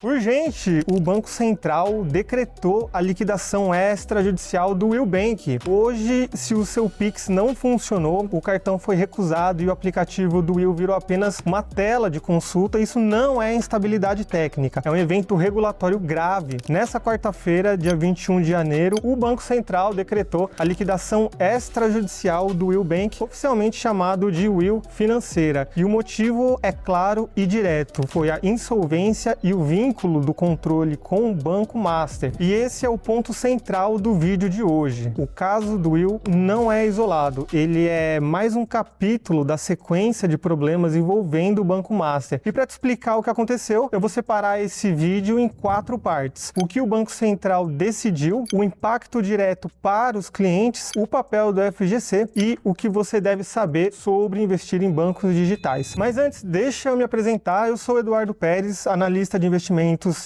Urgente, o Banco Central decretou a liquidação extrajudicial do Will Bank. Hoje, se o seu Pix não funcionou, o cartão foi recusado e o aplicativo do Will virou apenas uma tela de consulta, isso não é instabilidade técnica, é um evento regulatório grave. Nessa quarta-feira, dia 21 de janeiro, o Banco Central decretou a liquidação extrajudicial do Will Bank, oficialmente chamado de Will Financeira. E o motivo é claro e direto, foi a insolvência e o vínculo do controle com o Banco Master. E esse é o ponto central do vídeo de hoje. O caso do Will não é isolado, ele é mais um capítulo da sequência de problemas envolvendo o Banco Master. E para te explicar o que aconteceu, eu vou separar esse vídeo em 4 partes. O que o Banco Central decidiu, o impacto direto para os clientes, o papel do FGC e o que você deve saber sobre investir em bancos digitais. Mas antes, deixa eu me apresentar. Eu sou Eduardo Pérez, analista de investimentos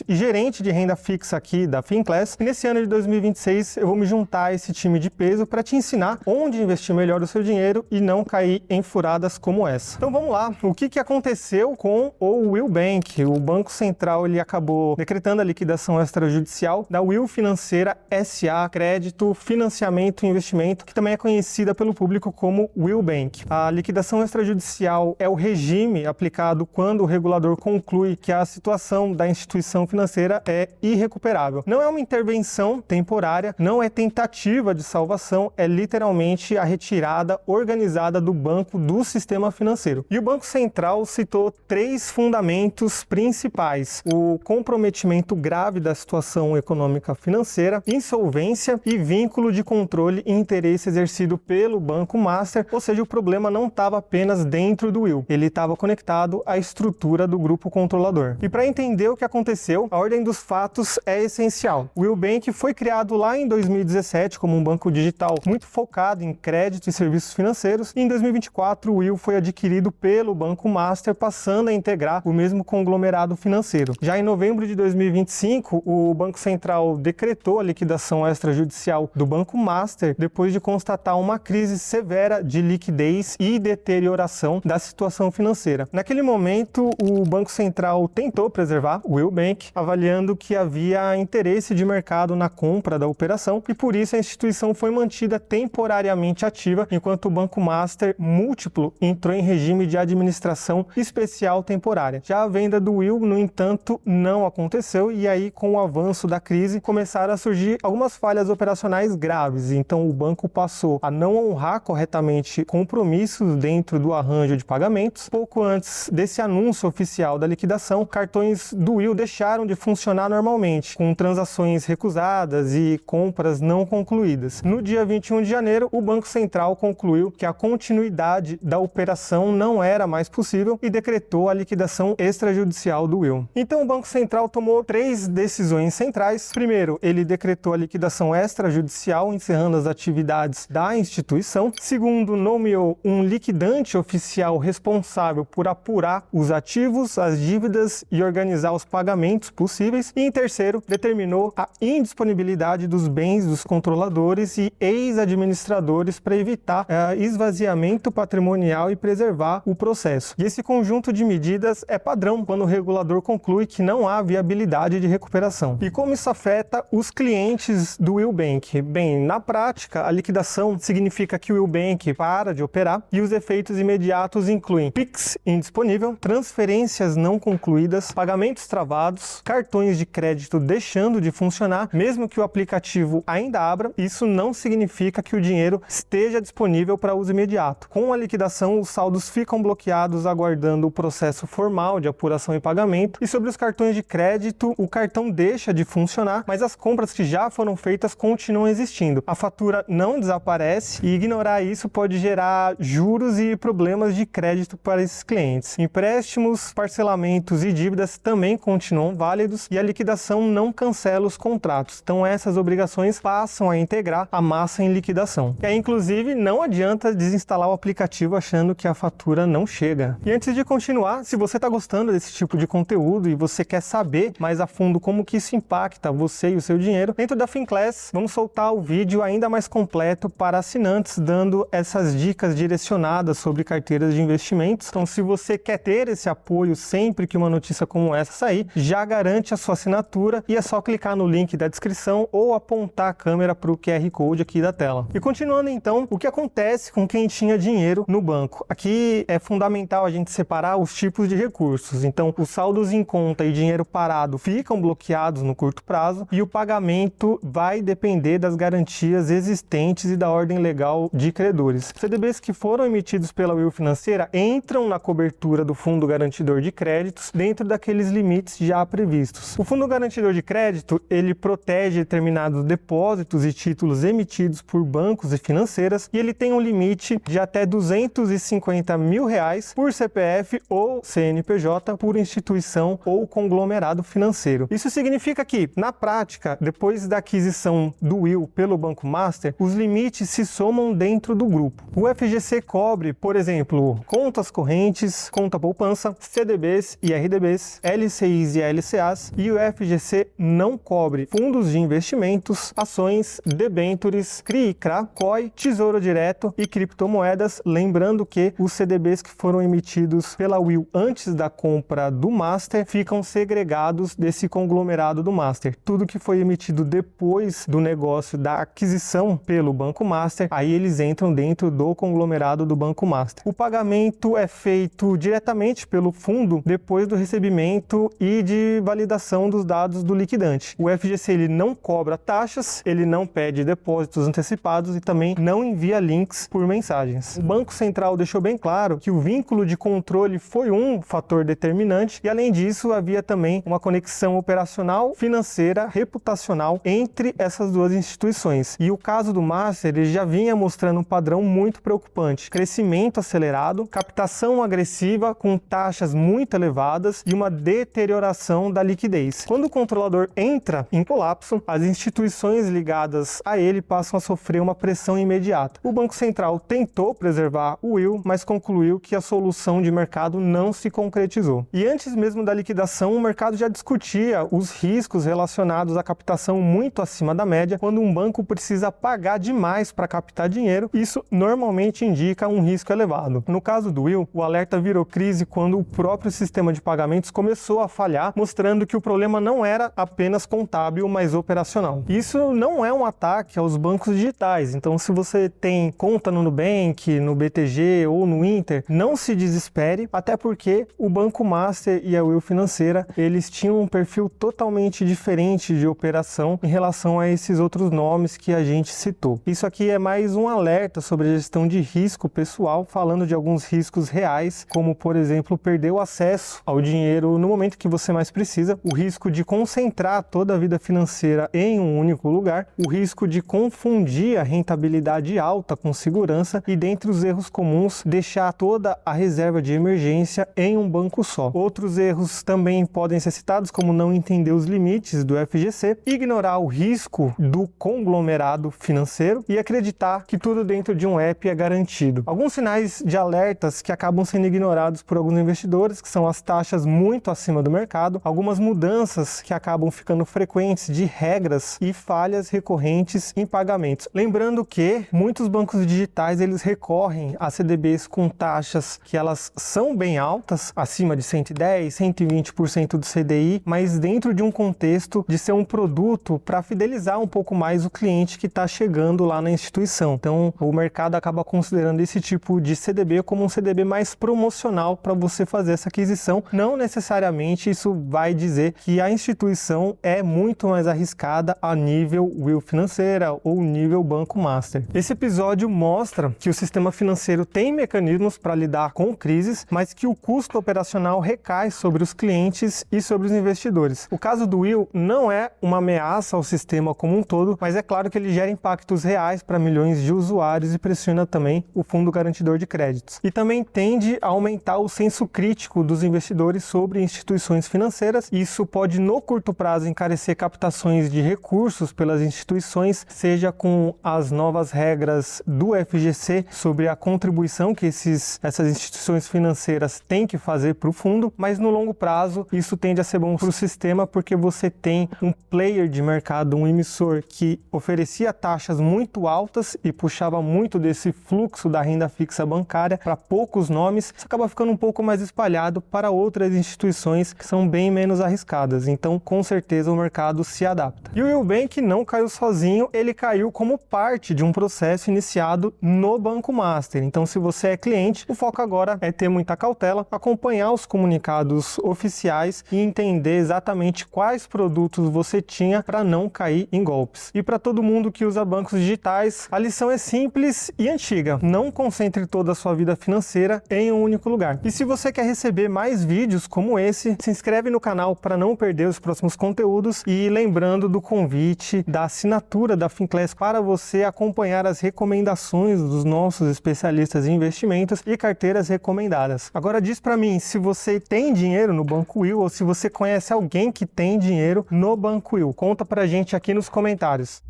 e gerente de renda fixa aqui da Finclass. E nesse ano de 2026 eu vou me juntar a esse time de peso para te ensinar onde investir melhor o seu dinheiro e não cair em furadas como essa. Então vamos lá, o que aconteceu com o Will Bank? O Banco Central ele acabou decretando a liquidação extrajudicial da Will Financeira SA, crédito, financiamento e investimento, que também é conhecida pelo público como Will Bank. A liquidação extrajudicial é o regime aplicado quando o regulador conclui que a situação da instituição financeira é irrecuperável. Não é uma intervenção temporária, não é tentativa de salvação, é literalmente a retirada organizada do banco do sistema financeiro. E o Banco Central citou 3 fundamentos principais: o comprometimento grave da situação econômica financeira, insolvência e vínculo de controle e interesse exercido pelo Banco Master, ou seja, o problema não estava apenas dentro do Will, ele estava conectado à estrutura do grupo controlador. E para entender o que aconteceu, a ordem dos fatos é essencial. O Will Bank foi criado lá em 2017 como um banco digital muito focado em crédito e serviços financeiros, e em 2024 o Will foi adquirido pelo Banco Master, passando a integrar o mesmo conglomerado financeiro. Já em novembro de 2025, o Banco Central decretou a liquidação extrajudicial do Banco Master depois de constatar uma crise severa de liquidez e deterioração da situação financeira. Naquele momento, o Banco Central tentou preservar o Will Bank, avaliando que havia interesse de mercado na compra da operação, e por isso a instituição foi mantida temporariamente ativa, enquanto o Banco Master múltiplo entrou em regime de administração especial temporária. Já a venda do Will, no entanto, não aconteceu, e aí com o avanço da crise começaram a surgir algumas falhas operacionais graves. Então o banco passou a não honrar corretamente compromissos dentro do arranjo de pagamentos. Pouco antes desse anúncio oficial da liquidação, cartões do Will deixaram de funcionar normalmente, com transações recusadas e compras não concluídas. No dia 21 de janeiro, o Banco Central concluiu que a continuidade da operação não era mais possível e decretou a liquidação extrajudicial do Will. Então o Banco Central tomou 3 decisões centrais. Primeiro, ele decretou a liquidação extrajudicial, encerrando as atividades da instituição. Segundo, nomeou um liquidante oficial responsável por apurar os ativos, as dívidas e organizar os pagamentos possíveis. E em terceiro, determinou a indisponibilidade dos bens dos controladores e ex-administradores para evitar esvaziamento patrimonial e preservar o processo. E esse conjunto de medidas é padrão quando o regulador conclui que não há viabilidade de recuperação. E como isso afeta os clientes do Will Bank? Bem, na prática, a liquidação significa que o Will Bank para de operar, e os efeitos imediatos incluem Pix indisponível, transferências não concluídas, pagamentos travados, cartões de crédito deixando de funcionar, mesmo que o aplicativo ainda abra. Isso não significa que o dinheiro esteja disponível para uso imediato. Com a liquidação, os saldos ficam bloqueados aguardando o processo formal de apuração e pagamento, e sobre os cartões de crédito, o cartão deixa de funcionar, mas as compras que já foram feitas continuam existindo. A fatura não desaparece, e ignorar isso pode gerar juros e problemas de crédito para esses clientes. Empréstimos, parcelamentos e dívidas também continuam válidos, e a liquidação não cancela os contratos. Então essas obrigações passam a integrar a massa em liquidação. E aí, inclusive, não adianta desinstalar o aplicativo achando que a fatura não chega. E antes de continuar, se você está gostando desse tipo de conteúdo e você quer saber mais a fundo como que isso impacta você e o seu dinheiro, dentro da Finclass vamos soltar o vídeo ainda mais completo para assinantes, dando essas dicas direcionadas sobre carteiras de investimentos. Então, se você quer ter esse apoio sempre que uma notícia como essa sair, aí já garante a sua assinatura e é só clicar no link da descrição ou apontar a câmera para o QR Code aqui da tela. E continuando então, o que acontece com quem tinha dinheiro no banco? Aqui é fundamental a gente separar os tipos de recursos. Então, os saldos em conta e dinheiro parado ficam bloqueados no curto prazo e o pagamento vai depender das garantias existentes e da ordem legal de credores. CDBs que foram emitidos pela Will Financeira entram na cobertura do Fundo Garantidor de Créditos dentro daqueles limites já previstos. O Fundo Garantidor de Crédito, ele protege determinados depósitos e títulos emitidos por bancos e financeiras e ele tem um limite de até R$250 mil por CPF ou CNPJ por instituição ou conglomerado financeiro. Isso significa que, na prática, depois da aquisição do Will pelo Banco Master, os limites se somam dentro do grupo. O FGC cobre, por exemplo, contas correntes, conta poupança, CDBs e RDBs, LCIs e LCAs, e o FGC não cobre fundos de investimentos, ações, debêntures, CRI e CRA, COI, Tesouro Direto e criptomoedas, lembrando que os CDBs que foram emitidos pela Will antes da compra do Master ficam segregados desse conglomerado do Master. Tudo que foi emitido depois do negócio da aquisição pelo Banco Master, aí eles entram dentro do conglomerado do Banco Master. O pagamento é feito diretamente pelo fundo depois do recebimento e de validação dos dados do liquidante. O FGC ele não cobra taxas, ele não pede depósitos antecipados e também não envia links por mensagens. O Banco Central deixou bem claro que o vínculo de controle foi um fator determinante e, além disso, havia também uma conexão operacional, financeira, reputacional entre essas duas instituições. E o caso do Master ele já vinha mostrando um padrão muito preocupante: crescimento acelerado, captação agressiva com taxas muito elevadas e uma deterioração da liquidez. Quando o controlador entra em colapso, as instituições ligadas a ele passam a sofrer uma pressão imediata. O Banco Central tentou preservar o Will, mas concluiu que a solução de mercado não se concretizou. E antes mesmo da liquidação, o mercado já discutia os riscos relacionados à captação muito acima da média. Quando um banco precisa pagar demais para captar dinheiro, isso normalmente indica um risco elevado. No caso do Will, o alerta virou crise quando o próprio sistema de pagamentos começou a falhar, mostrando que o problema não era apenas contábil, mas operacional. Isso não é um ataque aos bancos digitais, então se você tem conta no Nubank, no BTG ou no Inter, não se desespere, até porque o Banco Master e a Will Financeira, eles tinham um perfil totalmente diferente de operação em relação a esses outros nomes que a gente citou. Isso aqui é mais um alerta sobre a gestão de risco pessoal, falando de alguns riscos reais, como por exemplo, perder o acesso ao dinheiro no momento que você mais precisa, o risco de concentrar toda a vida financeira em um único lugar, o risco de confundir a rentabilidade alta com segurança e, dentre os erros comuns, deixar toda a reserva de emergência em um banco só. Outros erros também podem ser citados, como não entender os limites do FGC, ignorar o risco do conglomerado financeiro e acreditar que tudo dentro de um app é garantido. Alguns sinais de alertas que acabam sendo ignorados por alguns investidores, que são as taxas muito acima do mercado, algumas mudanças que acabam ficando frequentes de regras e falhas recorrentes em pagamentos. Lembrando que muitos bancos digitais eles recorrem a CDBs com taxas que elas são bem altas, acima de 110, 120% do CDI, mas dentro de um contexto de ser um produto para fidelizar um pouco mais o cliente que está chegando lá na instituição. Então, o mercado acaba considerando esse tipo de CDB como um CDB mais promocional para você fazer essa aquisição. Não necessariamente isso vai dizer que a instituição é muito mais arriscada a nível Will Financeira ou nível Banco Master. Esse episódio mostra que o sistema financeiro tem mecanismos para lidar com crises, mas que o custo operacional recai sobre os clientes e sobre os investidores. O caso do Will não é uma ameaça ao sistema como um todo, mas é claro que ele gera impactos reais para milhões de usuários e pressiona também o Fundo Garantidor de Créditos. E também tende a aumentar o senso crítico dos investidores sobre instituições financeiras. Isso pode, no curto prazo, encarecer captações de recursos pelas instituições, seja com as novas regras do FGC sobre a contribuição que essas instituições financeiras têm que fazer para o fundo, mas no longo prazo isso tende a ser bom para o sistema, porque você tem um player de mercado, um emissor que oferecia taxas muito altas e puxava muito desse fluxo da renda fixa bancária para poucos nomes, isso acaba ficando um pouco mais espalhado para outras instituições que são são bem menos arriscadas, então com certeza o mercado se adapta. E o Will Bank não caiu sozinho, ele caiu como parte de um processo iniciado no Banco Master. Então, se você é cliente, o foco agora é ter muita cautela, acompanhar os comunicados oficiais e entender exatamente quais produtos você tinha para não cair em golpes. E para todo mundo que usa bancos digitais, a lição é simples e antiga: não concentre toda a sua vida financeira em um único lugar. E se você quer receber mais vídeos como esse, se inscreve no canal para não perder os próximos conteúdos, e lembrando do convite da assinatura da Finclass para você acompanhar as recomendações dos nossos especialistas em investimentos e carteiras recomendadas. Agora diz para mim se você tem dinheiro no Banco Will ou se você conhece alguém que tem dinheiro no Banco Will. Conta pra gente aqui nos comentários.